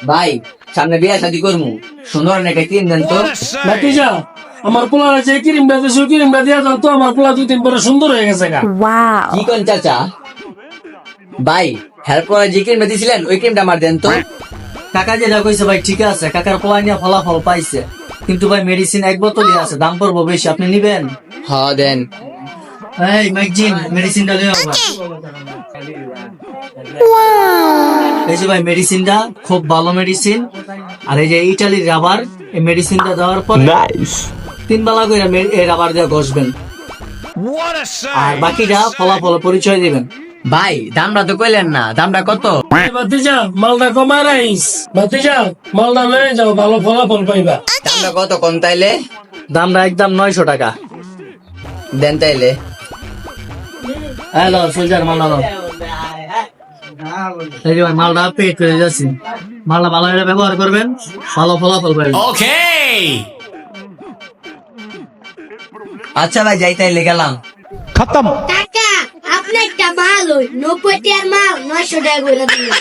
ভাই সামনে বিয়া শাদি করমু, সুন্দর একটা ক্রিম দেন তো। ভাতিজা আমার পোলার যে ক্রিমটা দিয়েছে ক্রিমটা দিয়া দাও তো, আমার পোলা 2-3 পরে সুন্দর হয়ে গেছে গা। কি কোন চাচা? ভাই হেল্প করে যে ক্রিমটা দিছিলেন ওই ক্রিমটা আমার দেন তো। কাকা যেটা কইছে ভাই ঠিক আছে, কাকার পোলা নিয়ে ফলাফল পাইছে, কিন্তু ভাই মেডিসিন এক বোতলই আছে, দাম পড়বো বেশি, আপনি নিবেন? হ দেন। এই মাইকজিন মেডিসিনটা লয়ে আও ভাই। এই যে ভাই মেডিসিনটা খুব ভালো মেডিসিন, আর এই যে ইটালির রাবার, এই মেডিসিনটা দেওয়ার পর 3 বেলা করে এই রাবার দিয়ে ঘষবেন, আর বাকিটা ফলাফল পরিচয় দিবেন। ভাই দামটা তো কইলেন না, দামটা কত? ভাতিজা মালটা কমায় রাইস, ভাতিজা মালটা লয়ে যাও, ভালো ফলাফল পাইবা। দামটা কত কোন তাইলে? দামটা একদম 900 টাকা। দেন তাইলে। হ্যালো সোলজার মালটা দাও। এই যে ভাই মালটা পেড করে যাচ্ছি, মালটা ভালো করে ব্যবহার করবেন, ভালো ফলাফল পাবেন। আচ্ছা ভাই যাই তাইলে গেলাম। खत्म। কাকা আপনি একটা মাল ওই 90 টাকার মাল 900 টাকা করে দিলেন।